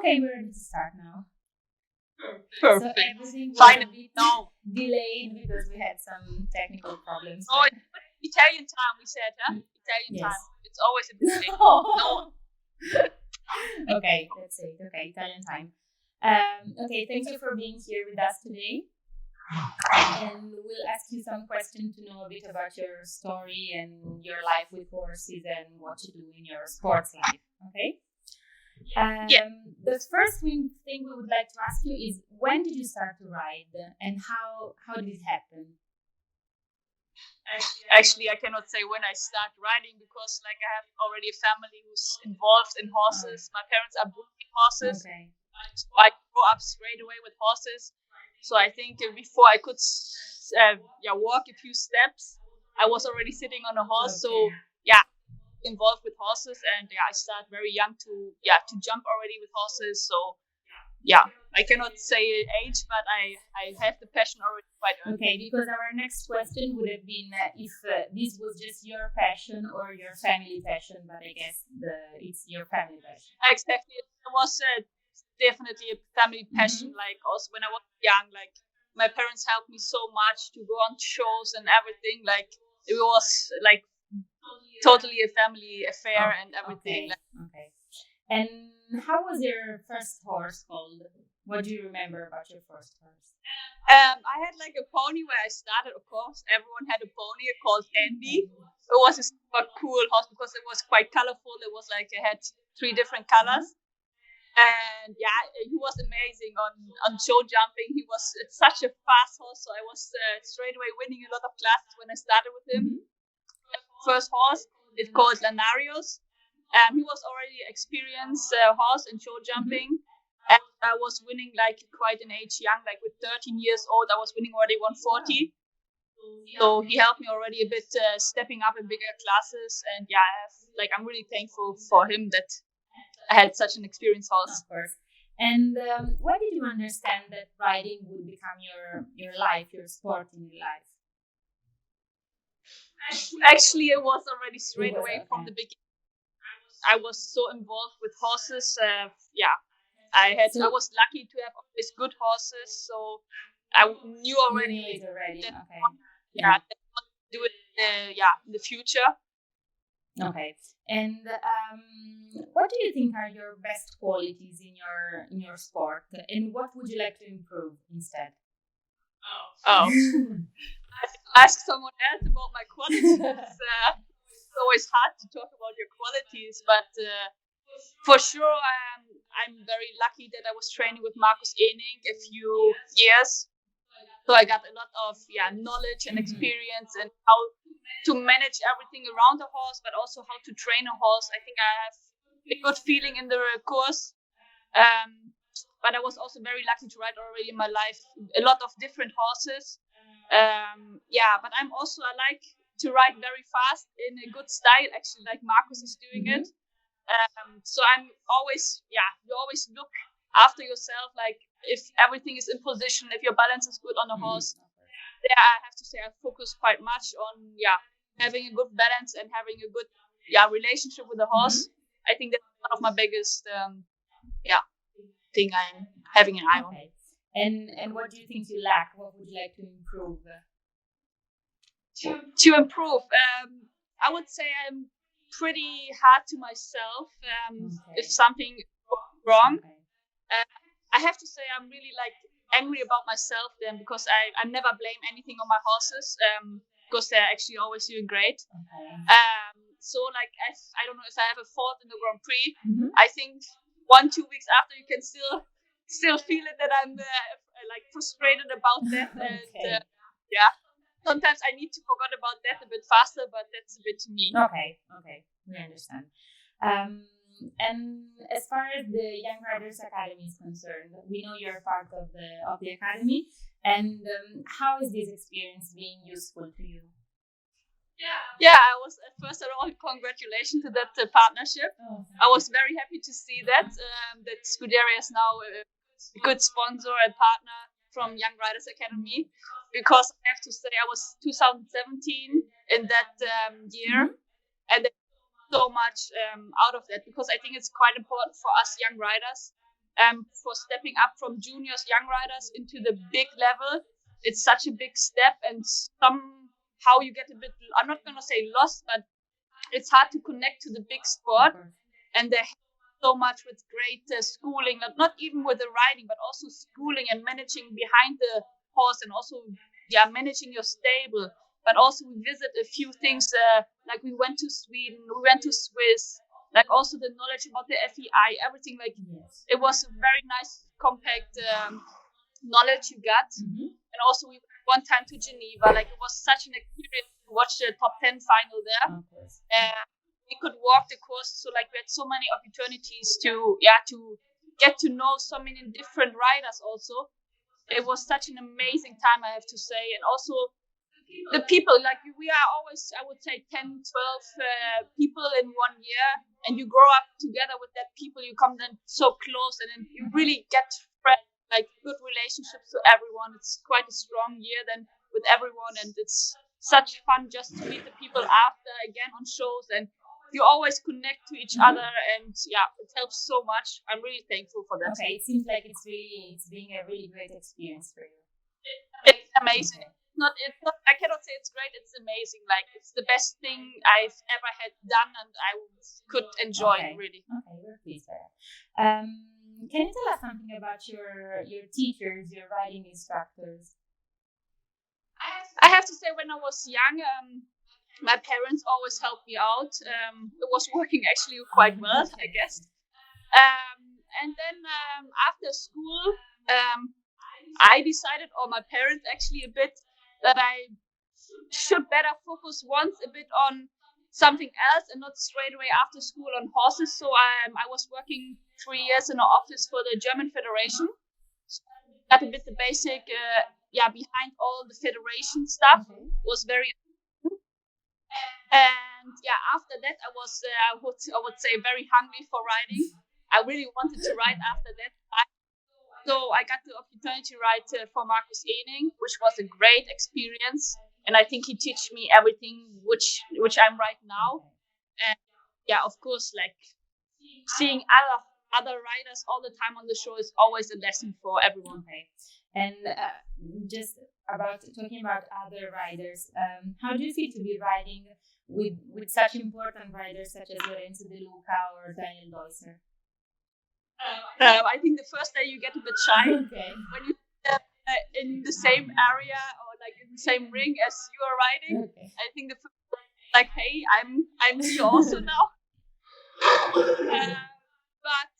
Okay, we're ready to start now. Perfect. So everything was Finally, delayed because we had some technical problems. Oh, Italian time, we said, huh? Italian Yes. time. It's always a delay. No. Okay, that's it. Okay, Italian time. Okay, thank you for being here with us today. And we'll ask you some questions to know a bit about your story and your life with horses and what you do in your sports life. Okay? The first thing we would like to ask you is, when did you start to ride and how did it happen? Actually, I cannot say when I start riding because I have already a family who's involved in horses. My parents are breeding horses. Okay. So I grew up straight away with horses. So I think before I could walk a few steps, I was already sitting on a horse. Okay. So involved with horses, and I started very young to jump already with horses. So I cannot say age, but I have the passion already quite early. Okay, because our next question would have been if this was just your passion or your family passion, but I guess it's your family passion. Exactly, it was definitely a family passion. Also when I was young, my parents helped me so much to go on shows and everything. It was totally a family affair and everything. Okay. And how was your first horse called? What do you remember about your first horse? I had a pony where I started, of course. Everyone had a pony called Andy. It was a super cool horse because it was quite colorful. It was it had 3 different colors. And he was amazing on show jumping. He was such a fast horse. So I was straight away winning a lot of classes when I started with him. First horse, it's called Lanarius. He was already experienced horse in show jumping. And I was winning quite an age young, with 13 years old. I was winning already 140. So he helped me already a bit stepping up in bigger classes. And I'm really thankful for him that I had such an experienced horse. Of course. And when did you understand that riding would become your life, your sport in your life? Actually, it was already straight away from the beginning. I was so involved with horses. I was lucky to have always good horses, so I knew already. Okay. That I want to do it. In the future. Okay. And what do you think are your best qualities in your sport, and what would you like to improve instead? Ask someone else about my qualities. It's always hard to talk about your qualities, but for sure, I'm very lucky that I was training with Markus Ehning a few years. So I got a lot of knowledge and experience and how to manage everything around the horse, but also how to train a horse. I think I have a good feeling in the course. But I was also very lucky to ride already in my life a lot of different horses. But I like to ride very fast in a good style, actually, like Markus is doing it. So I'm always, you always look after yourself, if everything is in position, if your balance is good on the horse. I have to say I focus quite much on, having a good balance and having a good, relationship with the horse. I think that's one of my biggest, thing I'm having an eye on. And what do you think you lack? What would you like to improve? To improve, I would say I'm pretty hard to myself. If something goes wrong, I have to say I'm really angry about myself then, because I never blame anything on my horses, because they're actually always doing great. So I don't know if I have a fault in the Grand Prix. I think 1-2 weeks after you can still feel it that I'm frustrated about that. And sometimes I need to forget about that a bit faster, but that's a bit to me. Okay, we understand. And as far as the Young Riders Academy is concerned, we know you're part of the academy. And how is this experience being useful to you? I was first of all, congratulations to that partnership. I was very happy to see that Scuderia is now a good sponsor and partner from Young Riders Academy, because I have to say I was 2017 in that year, and there's so much out of that, because I think it's quite important for us young riders for stepping up from juniors, young riders into the big level. It's such a big step, and somehow you get a bit, I'm not going to say lost, but it's hard to connect to the big sport. And they have so much with great schooling, not even with the riding, but also schooling and managing behind the horse, and also managing your stable. But also we visit a few things, like we went to Sweden, we went to Swiss, like also the knowledge about the FEI, everything. Like it was a very nice compact knowledge you got. And also we went one time to Geneva. Like it was such an experience to watch the top 10 final there. We could walk the course, so like we had so many opportunities to get to know so many different riders. Also, it was such an amazing time, I have to say. And also the people, like we are always, I would say 10, 12 people in 1 year, and you grow up together with that people. You come then so close, and then you really get friends, like good relationships to everyone. It's quite a strong year then with everyone, and it's such fun just to meet the people after again on shows, and you always connect to each other, and it helps so much. I'm really thankful for that. Okay, it seems like it's being a really great experience for you. It's amazing. It's not, I cannot say it's great, it's amazing. Like it's the best thing I've ever had done, and I could enjoy it really. Okay, we're pleased for that. Can you tell us something about your teachers, your riding instructors? I have to say, when I was young, my parents always helped me out. It was working actually quite well, I guess. And then after school, I decided, or my parents actually a bit, that I should better focus once a bit on something else and not straight away after school on horses. So I was working 3 years in an office for the German Federation. So got a bit the basic, behind all the federation stuff. Was very important. And after that I was, I would say, very hungry for riding. I really wanted to ride after that. So I got the opportunity to ride for Markus Ehning, which was a great experience. And I think he taught me everything which I'm right now. And of course, like seeing other riders all the time on the show is always a lesson for everyone. Okay. And just about talking about other riders, how do you feel to be riding with such important riders such as Lorenzo De Luca or Daniel Deusser? I think the first day you get a bit shy. Okay. When you in the same area or like in the same ring as you are riding. Okay. I think the first day, like, hey, I'm here also now. But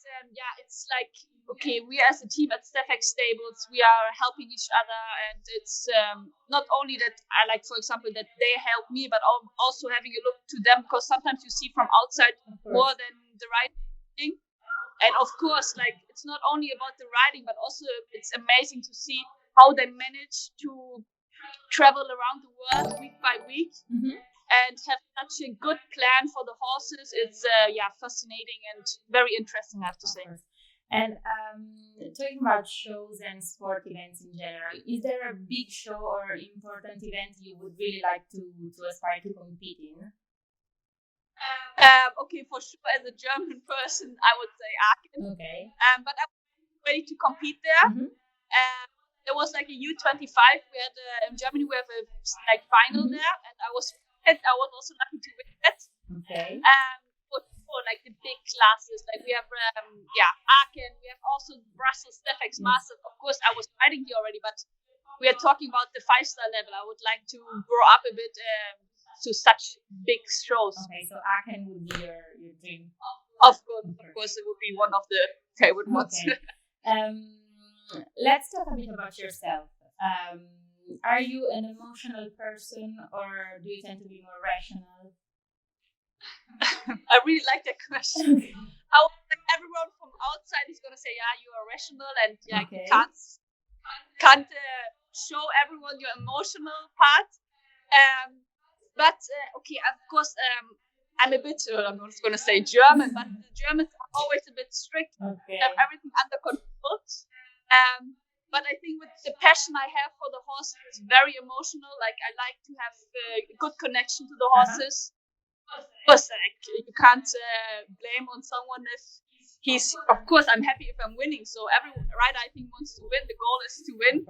it's like, okay, we as a team at Stephex Stables, we are helping each other, and it's not only that I like, for example, that they help me, but also having a look to them, because sometimes you see from outside more than the riding. And of course, like, it's not only about the riding, but also it's amazing to see how they manage to travel around the world week by week and have such a good plan for the horses. It's fascinating and very interesting, I have to say. And talking about shows and sport events in general, is there a big show or important event you would really like to aspire to compete in? Okay, for sure, as a German person, I would say Aachen. Okay. But I was ready to compete there. There was like a U25. We had in Germany, we have a final there, and I was also lucky to win that. Okay. For like the big classes, like we have Aachen, we have also Brussels Stephex Masters. Of course, I was riding here already, but we are talking about the 5-star level. I would like to grow up a bit to such big shows. Okay, so Aachen would be your dream. Of course, it would be one of the favorite ones. Okay. Let's talk a bit about yourself. Are you an emotional person, or do you tend to be more rational? I really like that question. Everyone from outside is gonna say, you are rational, and you can't show everyone your emotional part. But okay, of course, I'm a bit, I'm not going to say German, but the Germans are always a bit strict. Okay. Have everything under control. But I think with the passion I have for the horses, it's very emotional. Like, I like to have a good connection to the horses. Of course, you can't blame on someone if of course, I'm happy if I'm winning. So every rider I think wants to win. The goal is to win.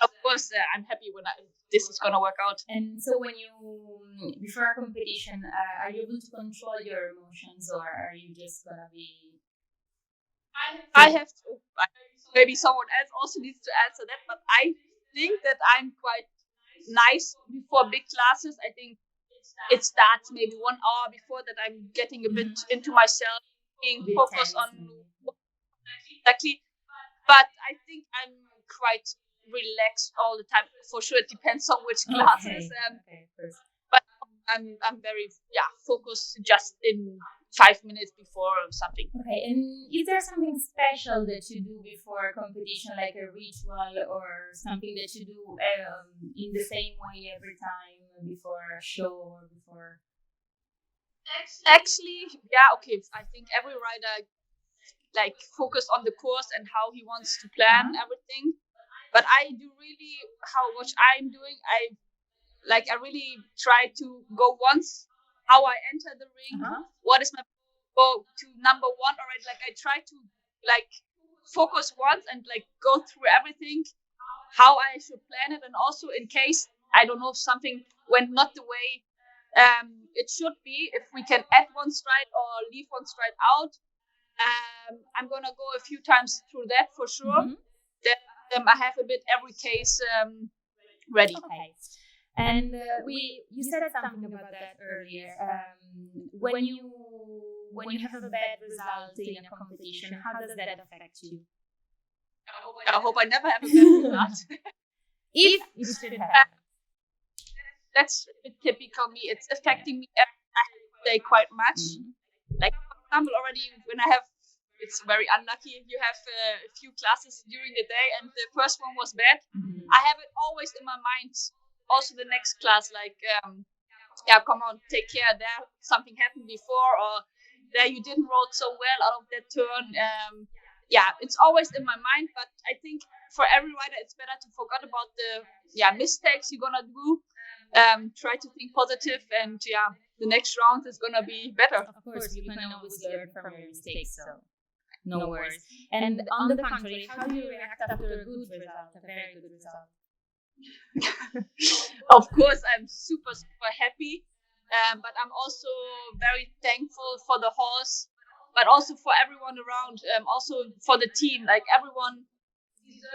Of course, I'm happy when this is gonna work out. And so when you, before a competition, are you able to control your emotions, or are you just gonna be? I have to. Maybe someone else also needs to answer that, but I think that I'm quite nice before big classes. I think it starts maybe 1 hour before that. I'm getting a bit into myself, being focused on exactly. But I think I'm quite relaxed all the time. For sure, it depends on which classes. But I'm very focused just in 5 minutes before something. Okay, and is there something special that you do before a competition, like a ritual or something that you do in the same way every time before a show or before? Actually, yeah, okay. I think every rider like focus on the course and how he wants to plan everything. But I do really how much I'm doing. I really try to go once how I enter the ring. What is my go to number one already? Like I try to like focus once and like go through everything, how I should plan it, and also in case I don't know if something went not the way it should be, if we can add one stride or leave one stride out. I'm gonna go a few times through that for sure. Then I have a bit every case ready. Okay. And you said something about that earlier. When you have a bad result in a competition, how does that affect you? I hope I never have a bad result. If it should happen. That's a bit typical me. It's affecting me every day quite much. Like for example, already when I have, it's very unlucky. You have a few classes during the day, and the first one was bad. I have it always in my mind. Also, the next class, like, come on, take care. There something happened before, or there you didn't roll so well out of that turn. It's always in my mind. But I think for every rider, it's better to forget about the mistakes you're gonna do. Try to think positive, and the next round is gonna be better. Of course, you can always learn from your mistakes, so no worries. And on the contrary, how do you react after a good result, a very good result? Of course, I'm super happy, but I'm also very thankful for the horse, but also for everyone around, also for the team. Like everyone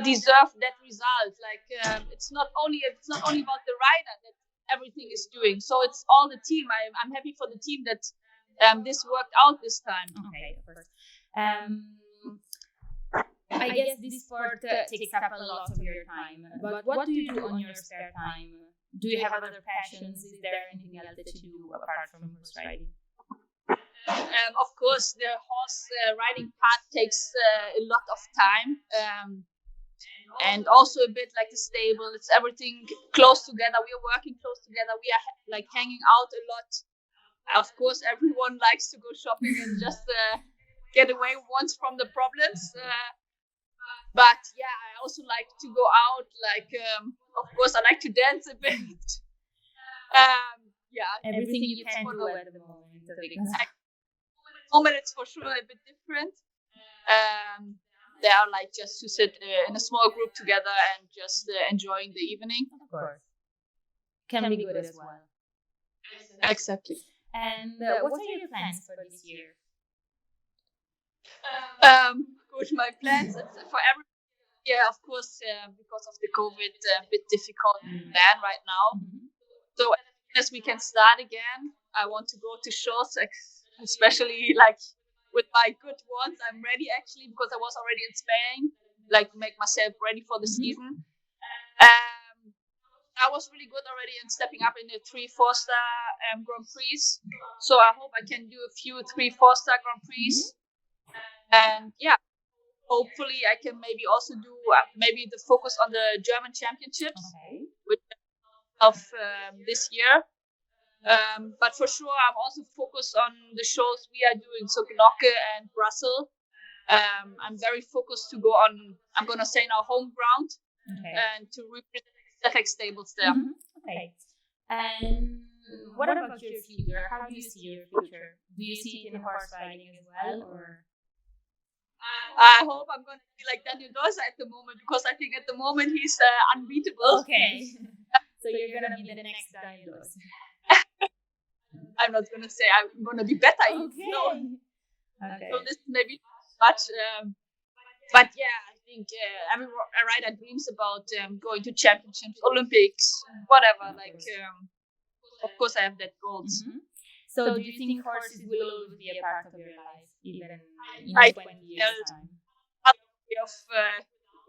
deserves that result. Like it's not only about the rider that everything is doing. So it's all the team. I'm happy for the team that this worked out this time. Okay, of course. I guess this sport takes up a lot of your time. But what do you do on your spare time? Do you have other passions? Is there anything else that you do apart from horse riding? Of course, the horse riding part takes a lot of time. And also a bit like the stable, it's everything close together. We are working close together. We are like hanging out a lot. Of course, everyone likes to go shopping and just get away once from the problems. But I also like to go out. Like, of course, I like to dance a bit. Everything you can do at the moment. At the moment, it's for sure a bit different. They are like just to sit in a small group together and just enjoying the evening. Of course. Can be good as well. Exactly. And what are your plans for this year? Good, my plans for every year, of course, because of the COVID, a bit difficult plan right now. So as we can start again, I want to go to shows, especially like with my good ones. I'm ready actually because I was already in Spain, like make myself ready for the season. I was really good already in stepping up in the 3-4-star Grand Prix. So I hope I can do a few 3-4-star Grand Prix. And hopefully I can maybe also do maybe the focus on the German championships, which of this year. But for sure, I'm also focused on the shows we are doing. So Gnocchi and Brussels. I'm very focused to go on, I'm going to say now, home ground and to represent Stephex Stables there. Okay. And what about your future? How do you see your future? Do you see it in horse riding as well? Or? I hope I'm going to be like Daniel Dosa at the moment, because I think at the moment he's unbeatable. Okay. So you're going to be the next Daniel Dosa. I'm not going to say I'm going to be better. Okay. So this may be much. But yeah, I think every rider dreams about going to championships, Olympics, whatever. Like, of course, I have that goal. Mm-hmm. So do you think horses will always be a part of your life, even in 20 years' time?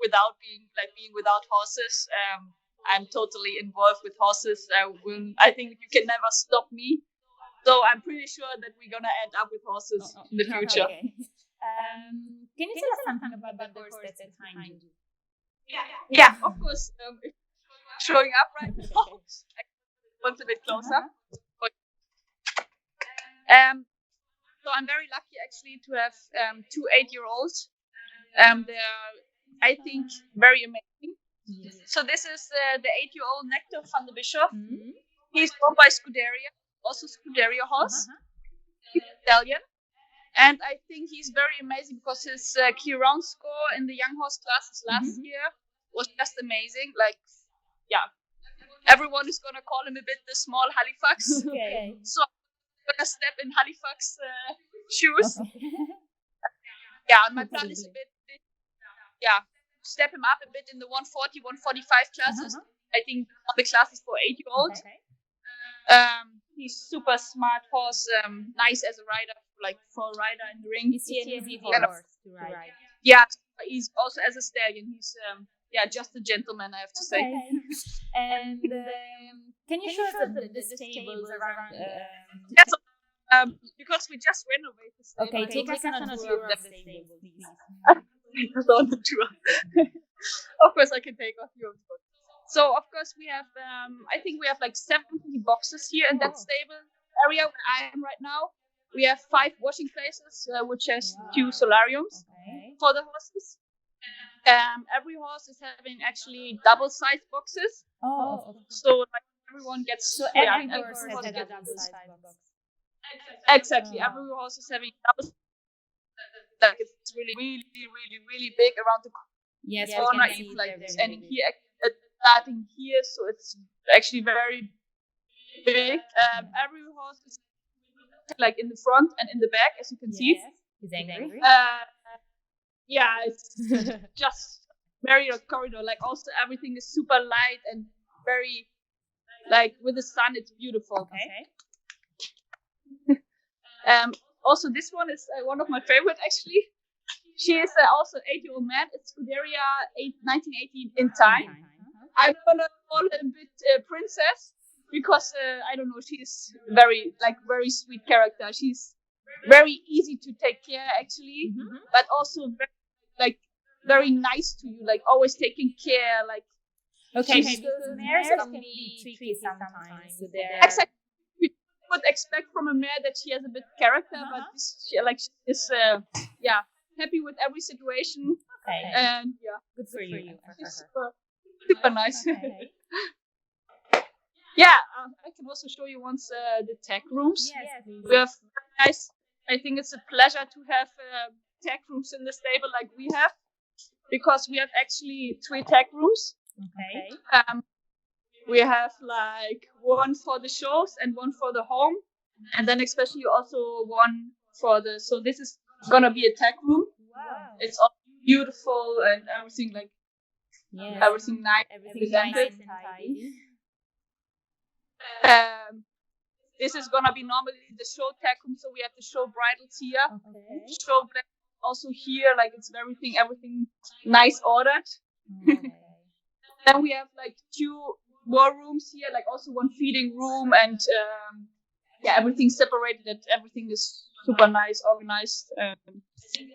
Without being without horses, I'm totally involved with horses. I think you can never stop me. So I'm pretty sure that we're gonna end up with horses in the future. Okay. Can you tell us something about the horse that's behind you? Yeah, of course. Showing up right now. Once a bit closer. So I'm very lucky actually to have 2 8-year-olds. They're, I think, very amazing. Yes. So this is the 8-year-old Nectar van de Bischof. Mm-hmm. He's owned by Scuderia, also Scuderia horse. He's Italian. And I think he's very amazing because his key round score in the young horse classes last year was just amazing. Like, yeah, everyone is going to call him a bit the small Halifax. Okay. So I'm going to step in Halifax shoes. Okay. Yeah, my plan is a bit, step him up a bit in the 140, 145 classes. I think the classes for 8-year-olds. Okay. He's super smart horse, nice as a rider, like for a rider in the ring. Is he an easy horse to ride? Yeah, he's also as a stallion. He's just a gentleman, I have to say. And can you show us the stables around? Yes, because we just renovated. Okay, take us on a tour of the stables, please. On the tour. Of course, I can take off your tour. So, of course, we have, I think we have like 70 boxes here in that stable area where I am right now. We have 5 washing places, which has 2 solariums for the horses. Every horse is having actually double-sized boxes. So, like, everyone gets... So, every horse has a double-sized box. Exactly. Every horse is having double... Like, it's really, really, really, really big around the corner. It's like ending here, starting here, so it's actually very big. Every horse is like in the front and in the back, as you can see. He's angry. Yeah, it's just very corridor. Like, also everything is super light and very, like, with the sun, it's beautiful. Okay. Also, this one is one of my favorite, actually. She is also an 8-year-old man. It's Scuderia 1918 in time. I'm gonna call her a bit princess because I don't know. She's very sweet character. She's very easy to take care, actually, but also very nice to you. Like, always taking care. Like, okay, because mares can be tricky sometimes. So exactly. You would expect from a mare that she has a bit of character, but she's happy with every situation. Okay. And good for you. She's super nice. Okay. I can also show you once the tech rooms. Yes, we have very nice. I think it's a pleasure to have tech rooms in the stable like we have, because we have actually 3 tech rooms. Okay. We have like one for the shows and one for the home, and then especially also one for the. So this is gonna be a tech room. Wow. It's all beautiful and everything like. Yes. Everything nice. Everything nice and tidy. This is gonna be normally the show tech room, so we have the show bridles here. Okay. Show black also here, like it's everything nice ordered. Okay. Then we have like 2 more rooms here, like also one feeding room, and everything separated. That everything is super nice, organized.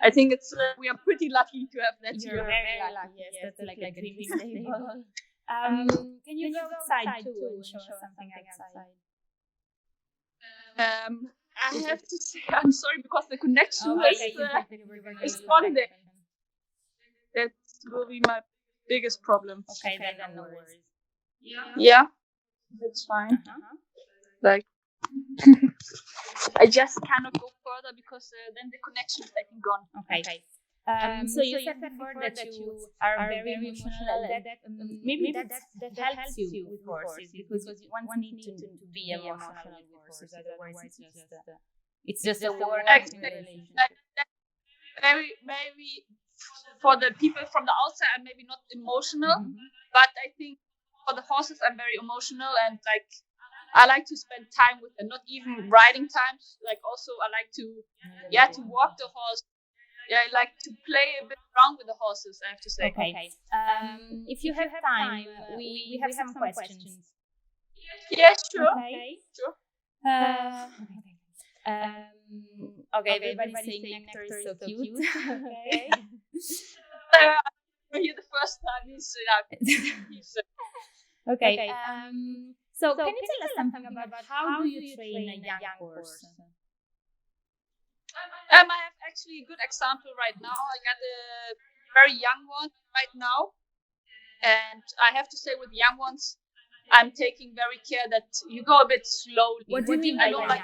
I think it's we are pretty lucky to have that. You're very lucky. Yes, that's like a dream stable. Can you go outside too and show us something outside? I have to say, I'm sorry because the connection is on there. That will be my biggest problem. Okay, then no worries. Yeah, that's fine. Like, I just cannot go further because then the connection is, I think, gone. Okay. So you said before that you are very emotional. That maybe that helps you with horses because one need to be emotional with horses. Otherwise, it's just a working relationship. Maybe for the people from the outside, I'm maybe not emotional, but I think for the horses, I'm very emotional, and like I like to spend time with them. Not even riding times. Like also, I like to to walk the horse. Yeah, I like to play a bit around with the horses, I have to say. Okay. If you have time, we have some questions. Yeah, sure. Okay. Sure. Okay, everybody's saying Nectar is so cute. Okay. For you the first time, he's okay. So can you tell us something about how do you train a young horse? I have actually a good example right now. I got a very young one right now, and I have to say with young ones, I'm taking very care that you go a bit slowly. What do you mean by young? 5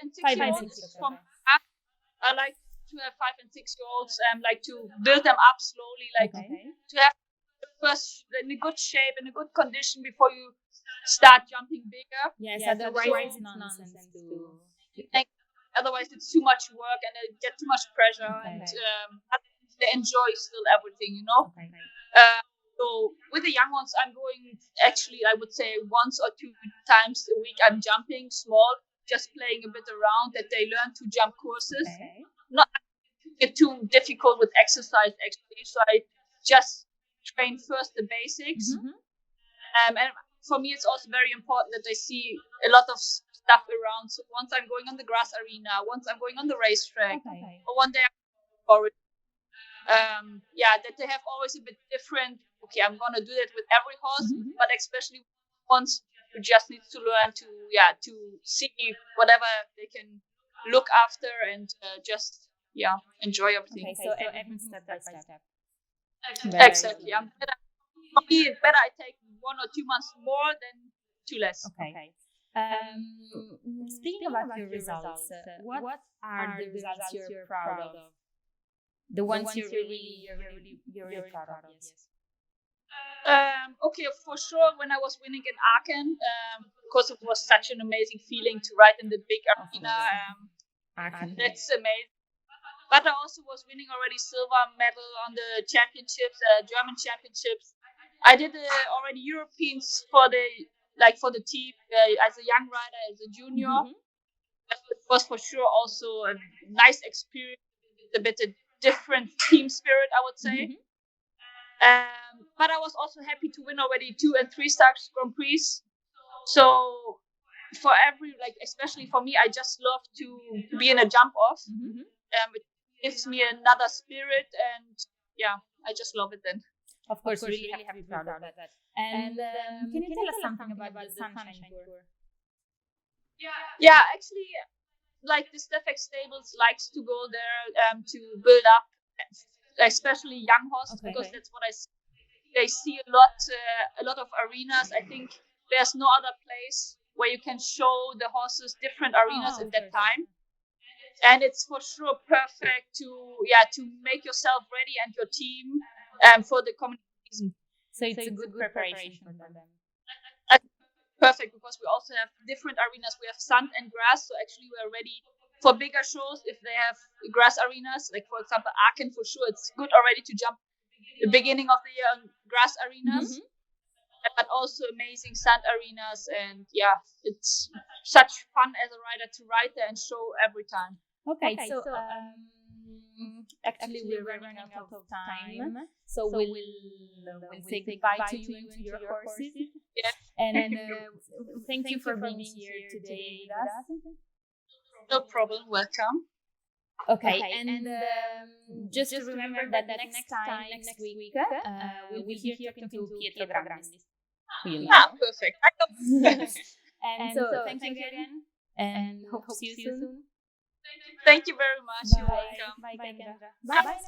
and 6 5 year and olds 6, from I like to have 5 and 6 year olds and like to build them up slowly, like to have first in a good shape, in a good condition before you start jumping bigger. Yes, otherwise it's nonsense otherwise it's too much work and they get too much pressure and they enjoy still everything, you know. So with the young ones, I'm going actually, I would say 1 or 2 times a week. I'm jumping small, just playing a bit around, that they learn to jump courses. Not get too difficult with exercise actually. So I just train first the basics. And for me, it's also very important that they see a lot of stuff around. So once I'm going on the grass arena, once I'm going on the racetrack, or one day I'm that they have always a bit different. Okay, I'm gonna do that with every horse, but especially once who just needs to learn to see whatever they can look after and just enjoy everything. Okay, so everything step by step. Exactly. For me, it's better I take 1 or 2 months more than 2 less. Okay. Speaking about your results, what are the results you're proud of? The ones you're really proud of, yes. Okay, for sure. When I was winning in Aachen, because it was such an amazing feeling to ride in the big arena. That's amazing. But I also was winning already silver medal on the championships, German championships. I did already Europeans for the team as a young rider, as a junior. It was for sure also a nice experience, a bit of different team spirit, I would say. But I was also happy to win already 2 and 3 star Grand Prix. So for especially for me, I just love to be in a jump off. It gives me another spirit, and I just love it then. Of course, really have to be proud of that. And can you tell us something about the Sunshine Tour? Yeah, actually, like the Stephex Stables likes to go there to build up, especially young horses, because that's what I see. They see a lot of arenas. I think there's no other place where you can show the horses different arenas in that time. And it's for sure perfect to make yourself ready and your team for the coming season. So it's a good preparation for them. Perfect, because we also have different arenas. We have sand and grass, so actually we're ready for bigger shows if they have grass arenas. Like for example, Aachen, for sure, it's good already to jump the beginning of the year on grass arenas, but also amazing sand arenas. And it's such fun as a rider to ride there and show every time. Okay, so actually we're running out of time, so we'll say goodbye to you and to your horses. Yes. And thank you for being here today with us. No problem. Welcome. Okay, and just to remember that next week, we'll be here talking to Pietro Grandis. Perfect. And so thank you again, and hope to see you soon. Thank you very much. Bye. You're welcome. Bye, Kendra. Bye.